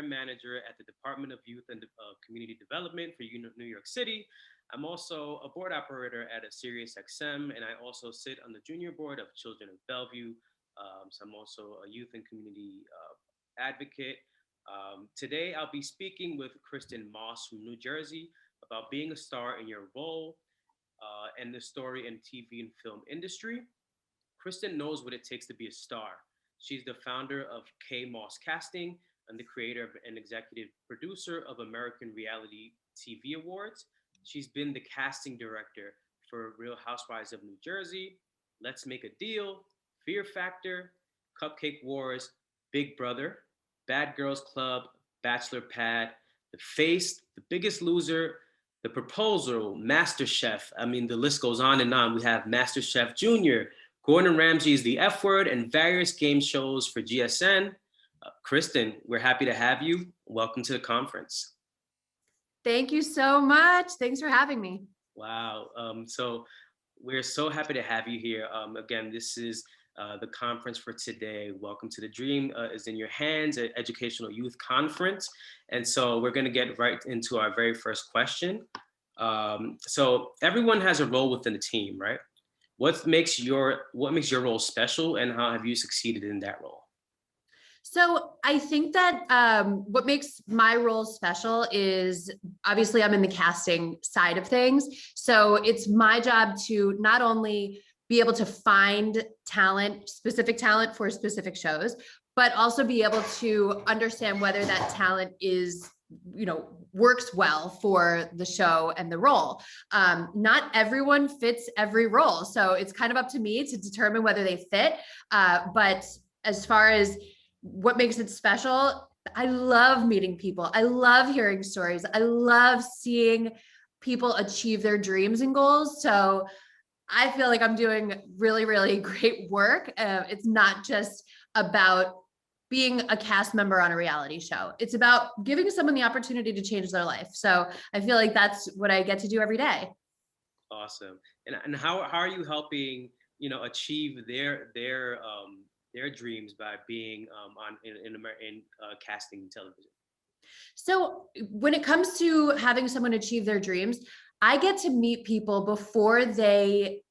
program manager at the Department of Youth and Community Development for New York City. I'm also a board operator at a Sirius XM, and I also sit on the junior board of Children of Bellevue. So I'm also a youth and community advocate. Today, I'll be speaking with Kristen Moss from New Jersey about being a star in your role and the story and TV and film industry. Kristen knows what it takes to be a star. She's the founder of K Moss Casting and the creator and executive producer of American Reality TV Awards. She's been the casting director for Real Housewives of New Jersey, Let's Make a Deal, Fear Factor, Cupcake Wars, Big Brother, Bad Girls Club, Bachelor Pad, The Face, The Biggest Loser, The Proposal, MasterChef. I mean, the list goes on and on. We have MasterChef Junior, Gordon Ramsay's The F Word, and various game shows for GSN. Kristen, we're happy to have you. Welcome to the conference. Thank you so much. Thanks for having me. Wow. So we're so happy to have you here. Again, this is the conference for today. Welcome to the Dream is in Your Hands, an educational youth conference. And so we're going to get right into our very first question. So everyone has a role within the team, right? What makes your role special, and how have you succeeded in that role? So I think that what makes my role special is obviously I'm in the casting side of things. So it's my job to not only be able to find talent, specific talent for specific shows, but also be able to understand whether that talent is, works well for the show and the role. Not everyone fits every role. So it's kind of up to me to determine whether they fit. But as far as what makes it special, I love meeting people. I love hearing stories. I love seeing people achieve their dreams and goals. So I feel like I'm doing really, really great work. It's not just about being a cast member on a reality show. It's about giving someone the opportunity to change their life. So I feel like that's what I get to do every day. Awesome. And how are you helping, achieve their dreams by being in casting television? So when it comes to having someone achieve their dreams, I get to meet people before they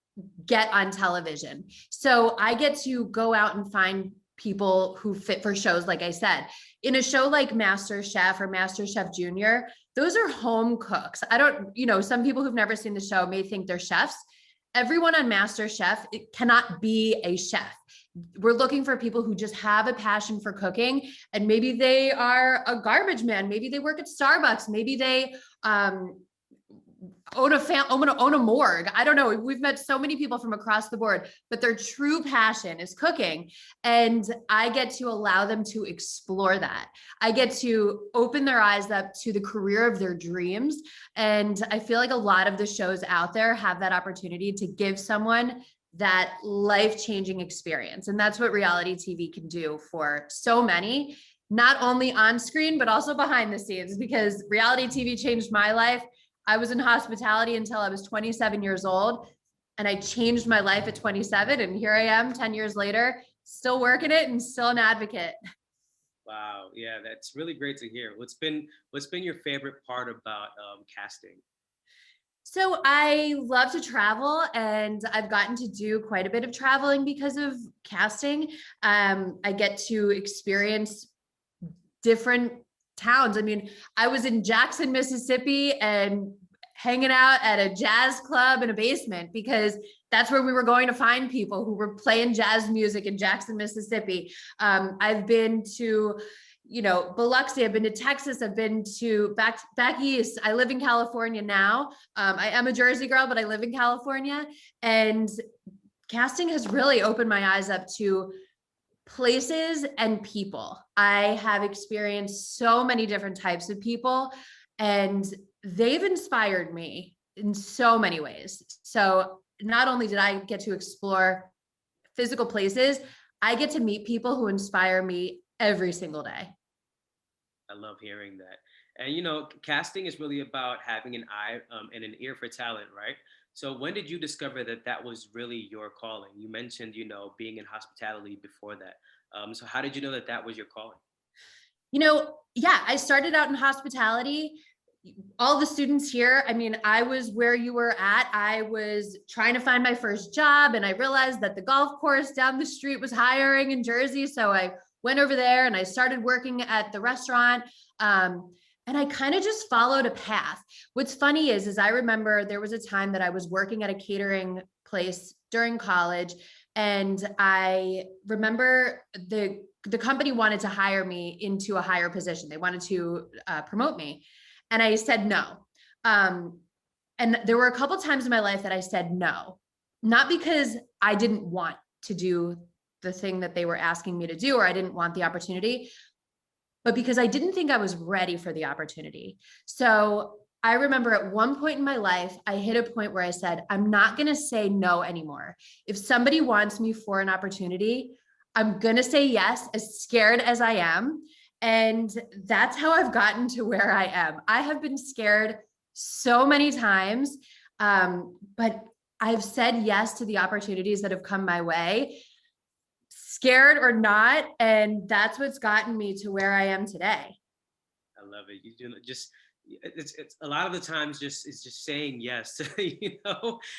get on television. So I get to go out and find people who fit for shows. Like I said, in a show like MasterChef or MasterChef Junior, those are home cooks. Some people who've never seen the show may think they're chefs. Everyone on MasterChef, it cannot be a chef. We're looking for people who just have a passion for cooking, and maybe they are a garbage man. Maybe they work at Starbucks. Maybe they own a morgue. I don't know. We've met so many people from across the board, but their true passion is cooking. And I get to allow them to explore that. I get to open their eyes up to the career of their dreams. And I feel like a lot of the shows out there have that opportunity to give someone that life-changing experience. And that's what reality TV can do for so many, not only on screen, but also behind the scenes, because reality TV changed my life. I was in hospitality until I was 27 years old, and I changed my life at 27. And here I am 10 years later, still working it and still an advocate. Wow. Yeah, that's really great to hear. What's been your favorite part about casting? So I love to travel, and I've gotten to do quite a bit of traveling because of casting. I get to experience different towns. I mean, I was in Jackson, Mississippi, and hanging out at a jazz club in a basement because that's where we were going to find people who were playing jazz music in Jackson, Mississippi. I've been to Biloxi. I've been to Texas. I've been to back east. I live in California now. I am a Jersey girl, but I live in California, and casting has really opened my eyes up to places and people. I have experienced so many different types of people, and they've inspired me in so many ways. So not only did I get to explore physical places, I get to meet people who inspire me every single day. I love hearing that. And casting is really about having an eye and an ear for talent, right? So when did you discover that was really your calling? You mentioned, being in hospitality before that. So how did you know that was your calling? Yeah, I started out in hospitality. All the students here, I mean, I was where you were at. I was trying to find my first job, and I realized that the golf course down the street was hiring in Jersey. So I went over there and I started working at the restaurant. And I kind of just followed a path. What's funny is I remember there was a time that I was working at a catering place during college, and I remember the company wanted to hire me into a higher position. They wanted to promote me. And I said no. And there were a couple times in my life that I said no, not because I didn't want to do the thing that they were asking me to do, or I didn't want the opportunity, but because I didn't think I was ready for the opportunity. So I remember at one point in my life, I hit a point where I said, I'm not going to say no anymore. If somebody wants me for an opportunity, I'm going to say yes, as scared as I am. And that's how I've gotten to where I am. I have been scared so many times, but I've said yes to the opportunities that have come my way, scared or not. And that's what's gotten me to where I am today. I love it. You do just it's a lot of the times just it's just saying yes.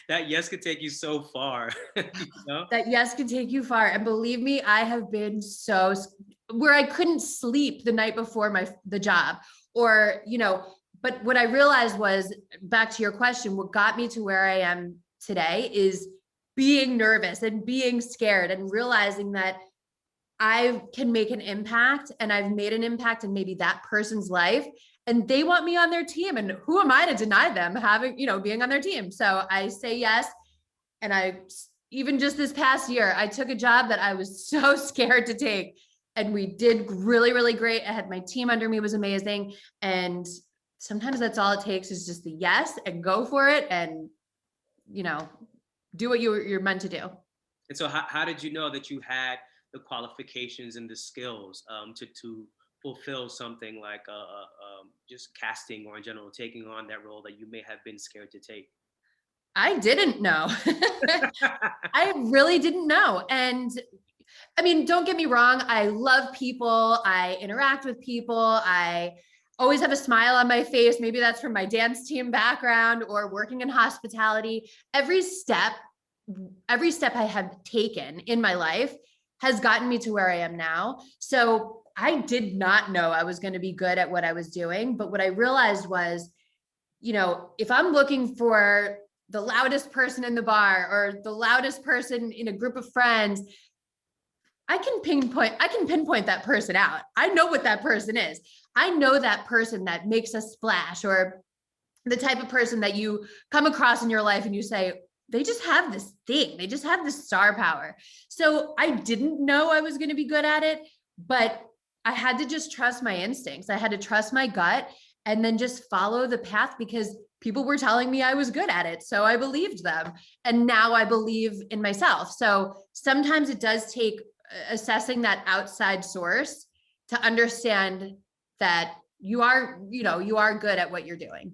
That yes could take you so far. you know? That yes can take you far. And believe me, I have been so where I couldn't sleep the night before the job, or, but what I realized was, back to your question, what got me to where I am today is being nervous and being scared and realizing that I can make an impact, and I've made an impact in maybe that person's life, and they want me on their team. And who am I to deny them having, being on their team? So I say yes. And even just this past year, I took a job that I was so scared to take, and we did really, really great. I had my team under me, was amazing. And sometimes that's all it takes, is just the yes, and go for it, and, do what you're meant to do. And so, how did you know that you had the qualifications and the skills to fulfill something like just casting, or in general taking on that role that you may have been scared to take? I didn't know. I really didn't know. And I mean, don't get me wrong. I love people. I interact with people. I always have a smile on my face. Maybe that's from my dance team background or working in hospitality. Every step I have taken in my life has gotten me to where I am now. So I did not know I was going to be good at what I was doing. But what I realized was, if I'm looking for the loudest person in the bar or the loudest person in a group of friends, I can pinpoint that person out. I know what that person is. I know that person that makes a splash, or the type of person that you come across in your life and you say, they just have this thing. They just have this star power. So I didn't know I was going to be good at it, but I had to just trust my instincts. I had to trust my gut, and then just follow the path, because people were telling me I was good at it. So I believed them. And now I believe in myself. So sometimes it does take assessing that outside source to understand that you are good at what you're doing.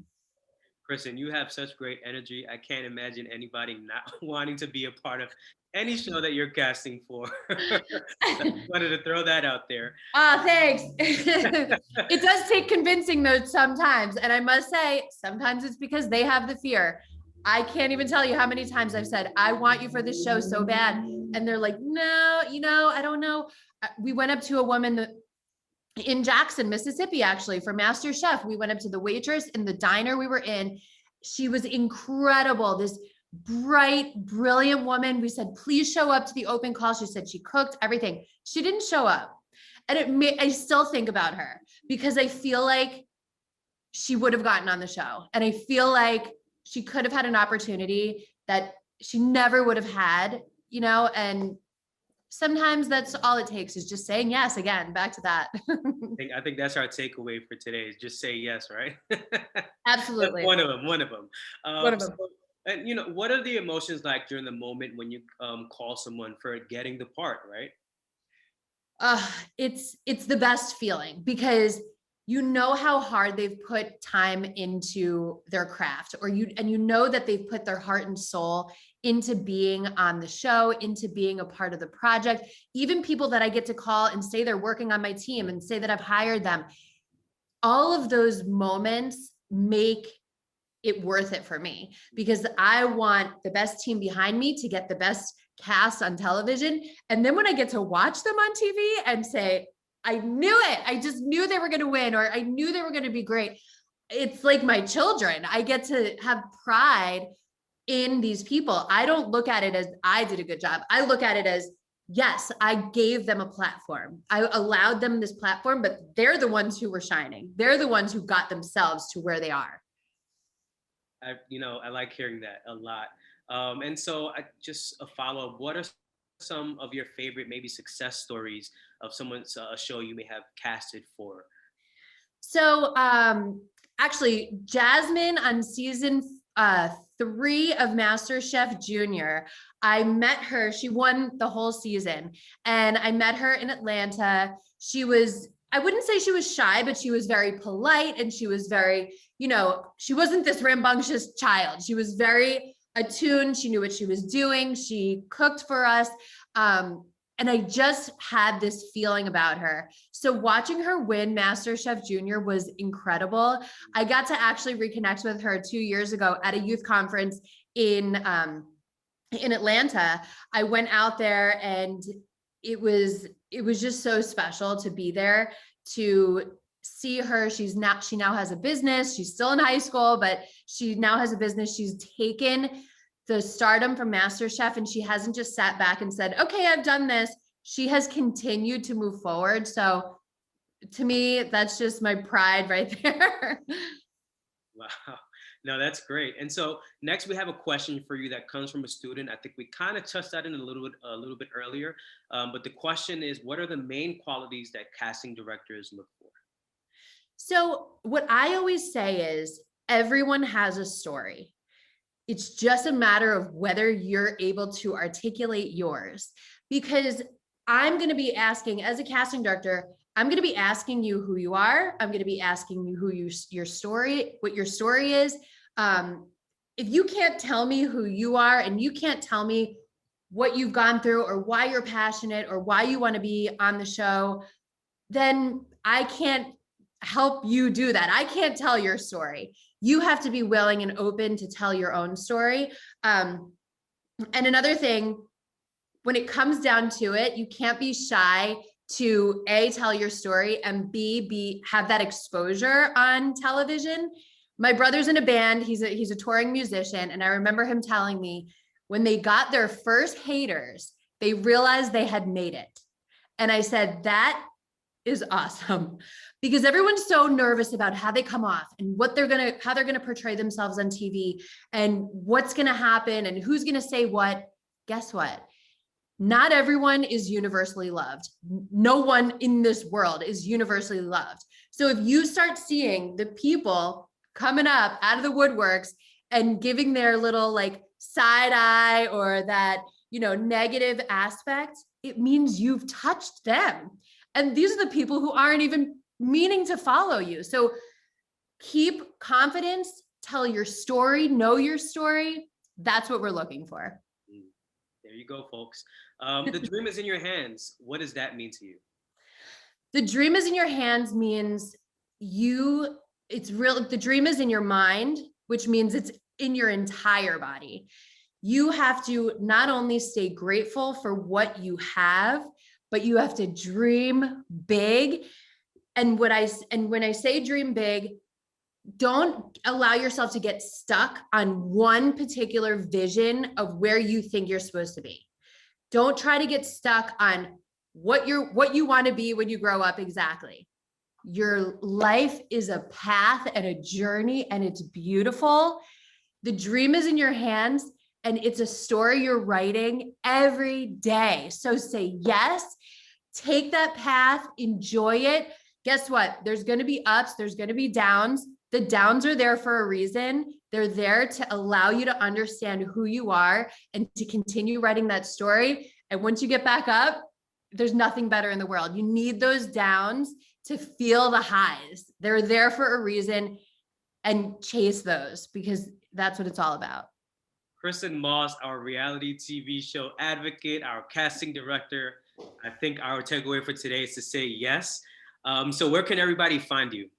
Kristen, you have such great energy. I can't imagine anybody not wanting to be a part of any show that you're casting for. I wanted to throw that out there. Thanks. It does take convincing though sometimes. And I must say, sometimes it's because they have the fear. I can't even tell you how many times I've said, I want you for this show so bad. And they're like, no, I don't know. We went up to a woman in Jackson, Mississippi, actually, for Master Chef. We went up to the waitress in the diner we were in. She was incredible. This bright, brilliant woman. We said, please show up to the open call. She said she cooked everything. She didn't show up. And I still think about her, because I feel like she would have gotten on the show. And I feel like she could have had an opportunity that she never would have had, and sometimes that's all it takes, is just saying yes. Again, back to that. I think that's our takeaway for today, is just say yes, right? Absolutely. One of them. One of them. One of them. And what are the emotions like during the moment when you call someone for getting the part, right? It's the best feeling, because you know how hard they've put time into their craft, or you know that they've put their heart and soul into being on the show, into being a part of the project, even people that I get to call and say they're working on my team and say that I've hired them. All of those moments make it worth it for me, because I want the best team behind me to get the best cast on television. And then when I get to watch them on TV and say, I knew it, I just knew they were going to win, or I knew they were going to be great. It's like my children. I get to have pride in these people. I don't look at it as I did a good job. I look at it as, yes, I gave them a platform. I allowed them this platform, but they're the ones who were shining. They're the ones who got themselves to where they are. I like hearing that a lot. And so I just a follow up, what are some of your favorite maybe success stories of someone's a show you may have casted for? So actually, Jasmine on season 3 of MasterChef Junior, I met her. She won the whole season, and I met her in Atlanta. She was, I wouldn't say she was shy, but she was very polite, and she was very, she wasn't this rambunctious child. She was very attuned. She knew what she was doing. She cooked for us. And I just had this feeling about her. So watching her win MasterChef Junior was incredible. I got to actually reconnect with her 2 years ago at a youth conference in Atlanta. I went out there, and it was just so special to be there, to see her. She now has a business. She's still in high school, but she now has a business. She's taken the stardom from MasterChef, and she hasn't just sat back and said, okay, I've done this. She has continued to move forward. So to me, that's just my pride right there. Wow. No, that's great. And so next we have a question for you that comes from a student. I think we kind of touched that in a little bit earlier. But the question is, what are the main qualities that casting directors look for? So what I always say is, everyone has a story. It's just a matter of whether you're able to articulate yours. Because I'm going to be asking, as a casting director, I'm going to be asking you who you are. I'm going to be asking you your story, what your story is. If you can't tell me who you are, and you can't tell me what you've gone through, or why you're passionate, or why you want to be on the show, then I can't help you do that. I can't tell your story. You have to be willing and open to tell your own story. And another thing, when it comes down to it, you can't be shy to A, tell your story, and B, have that exposure on television. My brother's in a band. He's a touring musician. And I remember him telling me, when they got their first haters, they realized they had made it. And I said, that is awesome, because everyone's so nervous about how they come off, and how they're gonna portray themselves on TV, and what's gonna happen, and who's gonna say what. Guess what? Not everyone is universally loved. No one in this world is universally loved. So if you start seeing the people coming up out of the woodworks and giving their little like side eye, or that, negative aspect, it means you've touched them. And these are the people who aren't even meaning to follow you. So keep confidence, tell your story, know your story. That's what we're looking for. There you go, folks. The dream is in your hands. What does that mean to you? The dream is in your hands means it's real. The dream is in your mind, which means it's in your entire body. You have to not only stay grateful for what you have, but you have to dream big. And when I say dream big, don't allow yourself to get stuck on one particular vision of where you think you're supposed to be. Don't try to get stuck on what you want to be when you grow up. Exactly. Your life is a path and a journey, and it's beautiful. The dream is in your hands, and it's a story you're writing every day. So say yes, take that path, enjoy it. Guess what? There's going to be ups, there's going to be downs. The downs are there for a reason. They're there to allow you to understand who you are and to continue writing that story. And once you get back up, there's nothing better in the world. You need those downs to feel the highs. They're there for a reason, and chase those, because that's what it's all about. Kristen Moss, our reality TV show advocate, our casting director. I think our takeaway for today is to say yes. So where can everybody find you?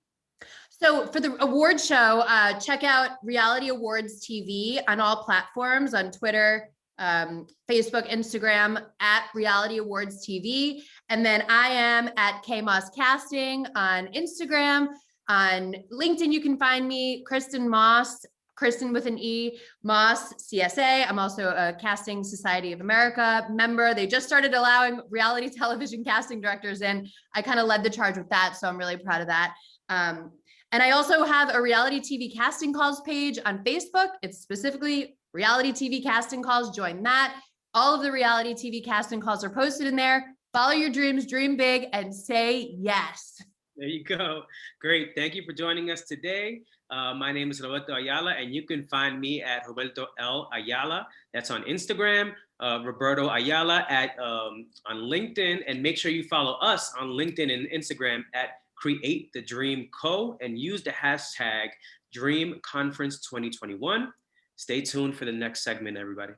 So for the award show, check out Reality Awards TV on all platforms, on Twitter, Facebook, Instagram, at Reality Awards TV. And then I am at KMoss Casting on Instagram. On LinkedIn, you can find me, Kristen Moss, Kristen with an E, Moss, CSA. I'm also a Casting Society of America member. They just started allowing reality television casting directors in. I kind of led the charge with that, so I'm really proud of that. And I also have a reality TV casting calls page on Facebook. It's specifically reality TV casting calls. Join that. All of the reality TV casting calls are posted in there. Follow your dreams, dream big, and say yes. There you go. Great. Thank you for joining us today. My name is Roberto Ayala, and you can find me at Roberto L. Ayala. That's on Instagram. Roberto Ayala on LinkedIn, and make sure you follow us on LinkedIn and Instagram at Create the Dream Co. and use the hashtag Dream Conference 2021. Stay tuned for the next segment, everybody.